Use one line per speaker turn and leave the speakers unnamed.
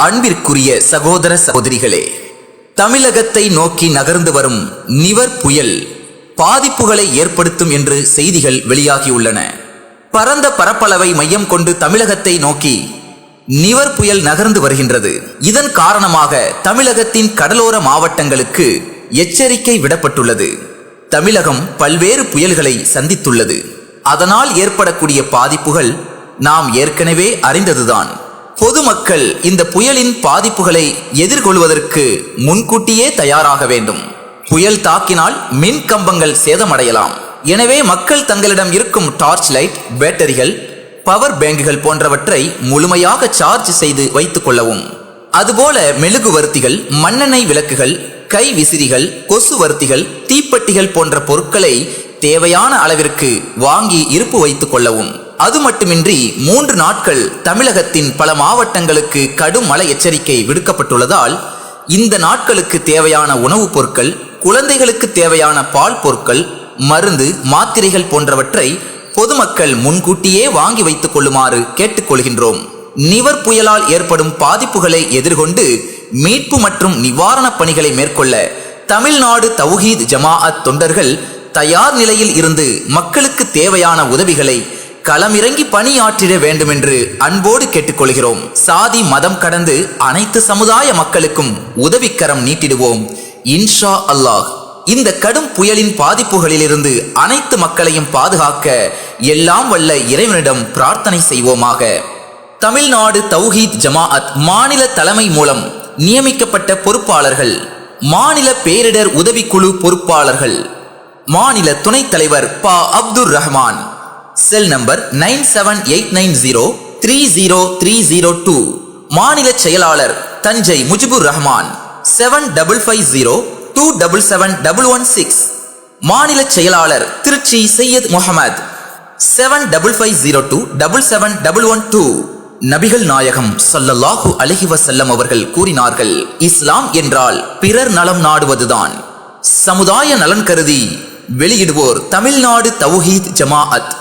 அன்பிற்குரிய சகோதர சகோதரிகளே, தமிழகத்தை நோக்கி நகர்ந்து வரும் நிவர் புயல் பாதிப்புகளை ஏற்படுத்தும் என்று செய்திகள் வெளியாகியுள்ளன. பரந்த பரப்பளவை மையம் கொண்டு தமிழகத்தை நோக்கி நிவர் புயல் நகர்ந்து வருகின்றது. இதன் காரணமாக தமிழகத்தின் கடலோர மாவட்டங்களுக்கு எச்சரிக்கை விடப்பட்டுள்ளது. தமிழகம் பல்வேறு புயல்களை சந்தித்துள்ளது. அதனால் ஏற்படக்கூடிய பாதிப்புகள் நாம் ஏற்கனவே அறிந்ததுதான். பொதுமக்கள் இந்த புயலின் பாதிப்புகளை எதிர்கொள்வதற்கு முன்கூட்டியே தயாராக வேண்டும். புயல் தாக்கினால் மின் கம்பங்கள் சேதமடையலாம். எனவே மக்கள் தங்களிடம் இருக்கும் டார்ச் லைட், பேட்டரிகள், பவர் பேங்குகள் போன்றவற்றை முழுமையாக சார்ஜ் செய்து வைத்துக் கொள்ளவும். அதுபோல மெழுகுவர்த்திகள், மண்ணெண்ணெய் விளக்குகள், கை விசிறிகள், கொசுவர்த்திகள், தீப்பெட்டிகள் போன்ற பொருட்களை தேவையான அளவிற்கு வாங்கி இருப்பு வைத்துக் கொள்ளவும். அது மட்டுமின்றி 3 நாட்கள் தமிழகத்தின் பல மாவட்டங்களுக்கு கடும் மழை எச்சரிக்கை விடுக்கப்பட்டுள்ளதால் இந்த நாட்களுக்கு தேவையான உணவுப் பொருட்கள், குழந்தைகளுக்கு தேவையான பால் பொருட்கள், மருந்து, மாத்திரைகள் போன்றவற்றை பொதுமக்கள் முன்கூட்டியே வாங்கி வைத்துக் கொள்ளுமாறு கேட்டுக்கொள்கின்றோம். நிவர் புயலால் ஏற்படும் பாதிப்புகளை எதிர்கொண்டு மீட்பு மற்றும் நிவாரணப் பணிகளை மேற்கொள்ள தமிழ்நாடு தௌஹீத் ஜமாஅத் தொண்டர்கள் தயார் நிலையில் இருந்து மக்களுக்கு தேவையான உதவிகளை களமிறங்கி பணியாற்றிட வேண்டும் என்று அன்போடு கேட்டுக்கொள்கிறோம். சாதி மதம் கடந்து அனைத்து சமுதாய மக்களுக்கும் உதவிக்கரம் நீட்டிடுவோம் இன்ஷா அல்லாஹ். இந்த கடும் புயலின் பாதிப்புகளிலிருந்து அனைத்து மக்களையும் பாதுகாக்க எல்லாம் வல்ல இறைவனிடம் பிரார்த்தனை செய்வோமாக. தமிழ்நாடு தௌஹீத் ஜமாஅத் மாநில தலைமை மூலம் நியமிக்கப்பட்ட பொறுப்பாளர்கள், மாநில பேரிடர் உதவிக்குழு பொறுப்பாளர்கள், மாநில துணைத் தலைவர் பா அப்துர் ரஹ்மான், செல் நம்பர் 9789030302. மாநில செயலாளர் தஞ்சை முஜிபுர் ரஹ்மான் 7550277116. மாநில செயலாளர் திருச்சி சையத் முகமது 7550277112. நபிகள் நாயகம் ஸல்லல்லாஹு அலைஹி வஸல்லம் அவர்கள் கூறினார்கள், இஸ்லாம் என்றால் பிறர் நலம் நாடுவதுதான். சமுதாய நலன் கருதி வெளியிடுவோர் தமிழ்நாடு தௌஹீத் ஜமாஅத்.